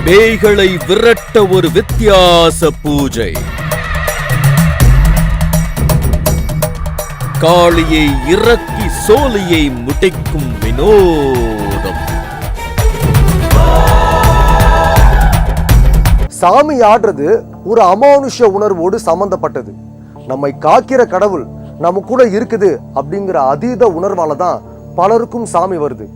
பேய்களை விரட்ட ஒரு வித்தியாச பூஜை. காளியை இறக்கி சோலையை முடைக்கும் வினோதம். சாமி ஆடுறது ஒரு அமானுஷ்ய உணர்வோடு சம்பந்தப்பட்டது. நம்மை காக்கிற கடவுள் நம்ம கூட இருக்குது அப்படிங்கிற அதீத உணர்வால தான் பலருக்கும் சாமி வருது.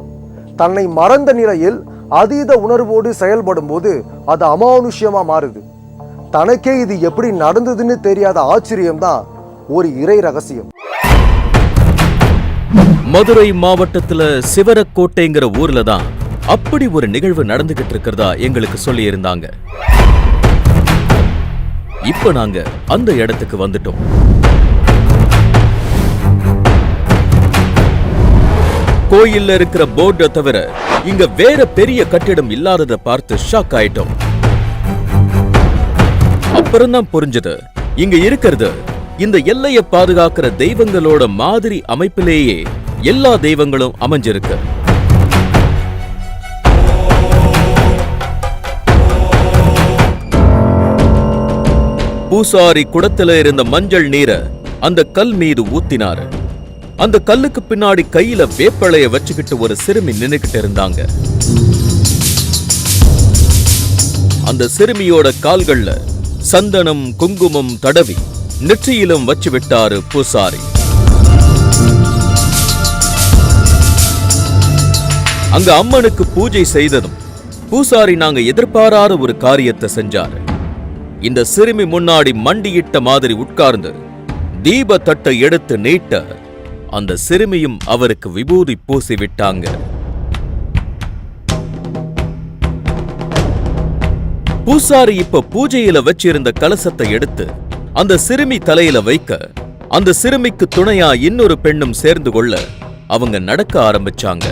தன்னை மறந்த நிலையில் அதீத உணர்வோடு செயல்படும் போது அது அமானுஷ்யமா மாறுது. தனக்கே இது எப்படி நடந்ததுன்னு தெரியாத ஆச்சரியம் தான் ஒரு இறை ரகசியம். மதுரை மாவட்டத்துல சிவரக்கோட்டைங்கிற ஊர்ல தான் அப்படி ஒரு நிகழ்வு நடந்துகிட்டு இருக்கிறதா எங்களுக்கு சொல்லி இருந்தாங்க. இப்ப நாங்க அந்த இடத்துக்கு வந்துட்டோம். கோயில்ல இருக்கிற போர்டை தவிர இங்க வேற பெரிய கட்டிடம் இல்லாததை பார்த்து ஷாக் ஆயிட்டோம். அப்புறம்தான் புரிஞ்சது, இங்க இருக்கிறது இந்த எல்லையை பாதுகாக்கிற தெய்வங்களோட மாதிரி அமைப்பிலேயே எல்லா தெய்வங்களும் அமைஞ்சிருக்கு. பூசாரி குடத்துல இருந்த மஞ்சள் நீரை அந்த கல் மீது ஊத்தினாரு. அந்த கல்லுக்கு பின்னாடி கையில வேப்பளைய வச்சுக்கிட்டு ஒரு சிறுமி நின்னுகிட்டு இருந்தாங்க. அந்த சிறுமியோட கால்கள்ல சந்தனம் குங்குமம் தடவி நெற்றியிலும் வச்சு விட்டாரு பூசாரி. அங்க அம்மனுக்கு பூஜை செய்ததும் பூசாரி நாங்க எதிர்பாராத ஒரு காரியத்தை செஞ்சாரு. இந்த சிறுமி முன்னாடி மண்டியிட்ட மாதிரி உட்கார்ந்து தீப தட்டை எடுத்து நீட்ட அந்த சிறுமியும் அவருக்கு விபூதி பூசி விட்டாங்க. பூசாரி இப்ப பூஜையில வச்சிருந்த கலசத்தை எடுத்து அந்த சிறுமி தலையில வைக்க அந்த சிறுமிக்கு துணையா இன்னொரு பெண்ணும் சேர்ந்து கொள்ள அவங்க நடக்க ஆரம்பிச்சாங்க.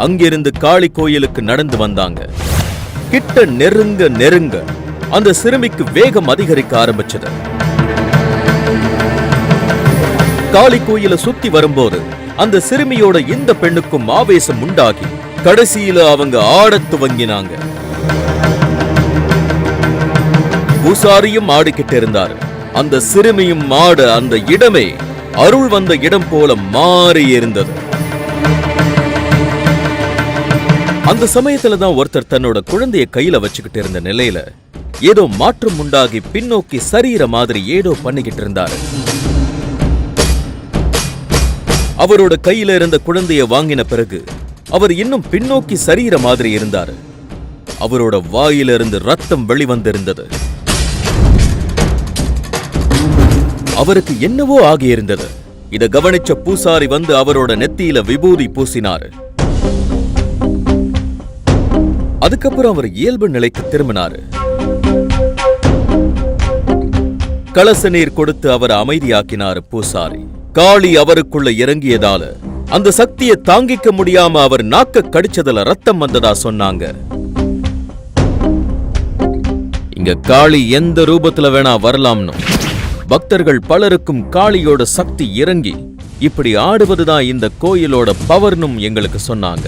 அங்கிருந்து காளி கோயிலுக்கு நடந்து வந்தாங்க. கிட்ட நெருங்க நெருங்க அந்த சிறுமிக்கு வேகம் அதிகரிக்க ஆரம்பிச்சது. காளி கோயில சுத்தி வரும்போது அந்த சிறுமியோட இந்த பெண்ணுக்கும் ஆவேசம் உண்டாகி கடைசியில அவங்க ஆடத் துவங்கினாங்க. பூசாரியும் ஆடிக்கிட்டு இருந்தாரு. அந்த சிறுமியும் ஆட அந்த இடமே அருள் வந்த இடம் போல மாறி இருந்தது. அந்த சமயத்துல தான் ஒருத்தர் தன்னோட குழந்தைய கையில வச்சுக்கிட்டு இருந்த நிலையில ஏதோ மாற்றம் உண்டாகி பின்னோக்கி சரீர மாதிரி ஏதோ பண்ணிக்கிட்டு இருந்தாரு. அவரோட கையில இருந்த குழந்தைய வாங்கின பிறகு அவர் இன்னும் பின்னோக்கி சரீர மாதிரி இருந்தாரு. அவரோட வாயிலிருந்து ரத்தம் வெளிவந்திருந்தது. அவருக்கு என்னவோ ஆகியிருந்தது. இத கவனிச்ச பூசாரி வந்து அவரோட நெத்தியில விபூதி பூசினாரு. அதுக்கப்புறம் அவர் இயல்பு நிலைக்கு திரும்பினாரு. கலச நீர் கொடுத்து அவர் அமைதியாக்கினார் பூசாரி. காளி அவருக்குள்ள இறங்கியதால அந்த சக்தியை தாங்கிக்க முடியாம அவர் நாக்க கடிச்சதுல ரத்தம் வந்ததா சொன்னாங்க. இங்க காளி எந்த ரூபத்துல வேணா வரலாம்னு பக்தர்கள் பலருக்கும் காளியோட சக்தி இறங்கி இப்படி ஆடுவதுதான் இந்த கோயிலோட பவர்னும் எங்களுக்கு சொன்னாங்க.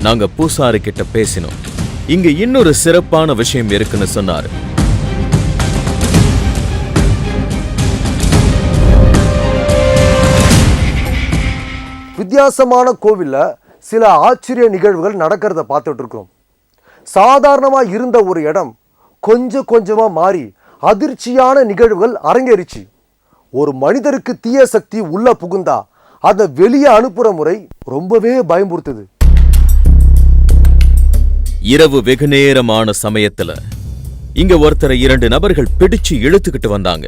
நாங்க பூசாரி கிட்ட பேசினோம். இங்க இன்னொரு சிறப்பான விஷயம் இருக்குன்னு சொன்னாரு. வித்தியாசமான கோவில்ல சில ஆச்சரிய நிகழ்வுகள் நடக்கிறத பார்த்துட்டு இருக்கோம். சாதாரணமா இருந்த ஒரு இடம் கொஞ்சம் கொஞ்சமா மாறி அதிர்ச்சியான நிகழ்வுகள் அரங்கேறிச்சு. ஒரு மனிதருக்கு தீய சக்தி உள்ள புகுந்தா அதை வெளியே அனுப்புற முறை ரொம்பவே பயமுறுத்துது. இரவு வெகு நேரமான சமயத்துல இங்க ஒருத்தரை 2 நபர்கள் பிடிச்சு இழுத்துக்கிட்டு வந்தாங்க.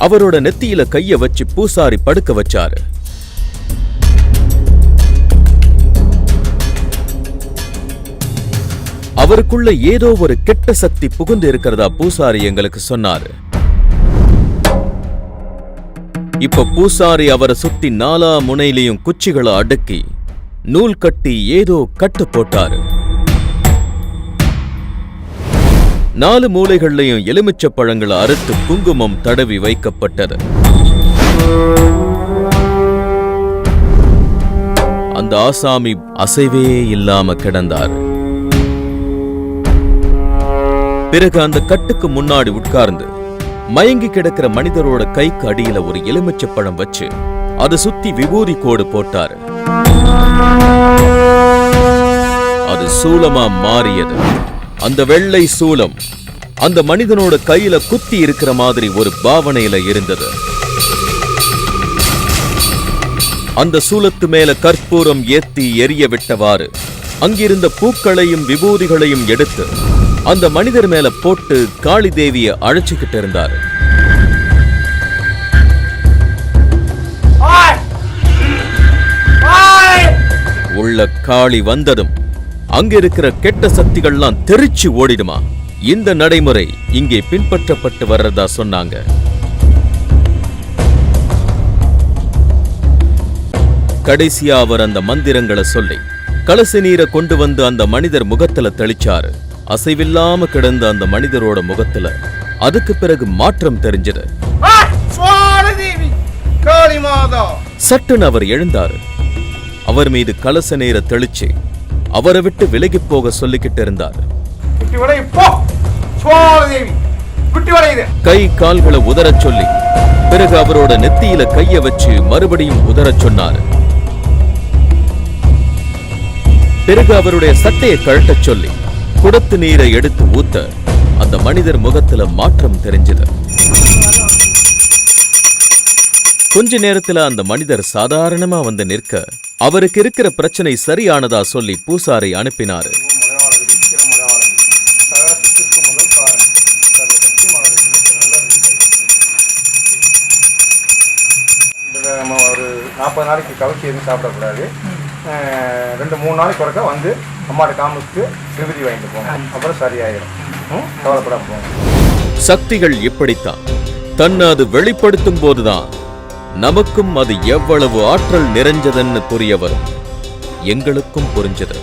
அவரோட நெத்தியில கைய வச்சு பூசாரி படுக்க வச்சாரு. அவருக்குள்ள ஏதோ ஒரு கெட்ட சக்தி புகுந்து இருக்கிறதா பூசாரி எங்களுக்கு சொன்னாரு. இப்ப பூசாரி அவரை சுத்தி 4 முனையிலையும் குச்சிகளை அடுக்கி நூல் கட்டி ஏதோ கட்டு போட்டாரு. 4 மூலைகள்லையும் எலுமிச்சப் பழங்களை அறுத்து குங்குமம் தடவி வைக்கப்பட்டது. அந்த ஆசாமி அசைவே இல்லாம கிடந்தார். பிறகு அந்த கட்டுக்கு முன்னாடி உட்கார்ந்து மயங்கி கிடக்கிற மனிதரோட கைக்கு அடியில ஒரு எலுமிச்சப் பழம் வச்சு அதை சுத்தி விபூதி கோடு போட்டாரு. அது சூலமா மாறியது. அந்த வெள்ளை சூலம் அந்த மனிதனோட கையில குத்தி இருக்கிற மாதிரி ஒரு பாவனையில இருந்தது. அந்த சூலத்து மேல கற்பூரம் ஏத்தி எரிய விட்டவாறு அங்கிருந்த பூக்களையும் விபூதிகளையும் எடுத்து அந்த மனிதர் மேல போட்டு காளி தேவிய அழைச்சுக்கிட்டு இருந்தாரு. உள்ள காளி வந்ததும் அங்க இருக்கிற கெட்ட சக்திகள்லாம் தெரிச்சு ஓடிடுமா. இந்த நடைமுறை இங்கே பின்பற்றப்பட்டு வர்றதா சொன்னாங்க. கடைசியா அவர் அந்த மந்திரங்களை சொல்லி கலச நீரை கொண்டு வந்து அந்த மனிதர் முகத்துல தெளிச்சாரு. அசைவில்லாம கிடந்த அந்த மனிதரோட முகத்துல அதுக்கு பிறகு மாற்றம் தெரிஞ்சது. சட்டுன்னு அவர் எழுந்தாரு. அவர் மீது கலச நீரை தெளிச்சு அவரை விட்டு விலகி போக சொல்லிக்கிட்டு இருந்தார். கை கால்களை உதறச் சொல்லி பிறகு அவரோட நெத்தியில கைய வச்சு மறுபடியும் உதறச் சொன்னார். பிறகு அவருடைய சட்டையை கழட்டச் சொல்லி குடத்து நீரை எடுத்து ஊத்த அந்த மனிதர் முகத்துல மாற்றம் தெரிஞ்சது. கொஞ்ச நேரத்துல அந்த மனிதர் சாதாரணமா வந்து நிற்க அவருக்கு இருக்கிற பிரச்சனை சரியானதா சொல்லி பூசாரை அனுப்பினாரு. ஒரு 40 நாளைக்கு கவிச்சி எதுவும் சாப்பிடக்கூடாது. 2-3 நாளைக்கு ஒருக்க வந்து அம்மாட்ட காமிச்சு விபூதி வாங்கிட்டு போங்க, அப்புறம் சரியாயிடும். கவலைப்படாம போங்க. சக்திகள் இப்படித்தான். தன்னை அது வெளிப்படுத்தும் போதுதான் நமக்கும் அது எவ்வளவு ஆற்றல் நிறைஞ்சதுன்னு புரிய வரும். எங்களுக்கும் புரிஞ்சது.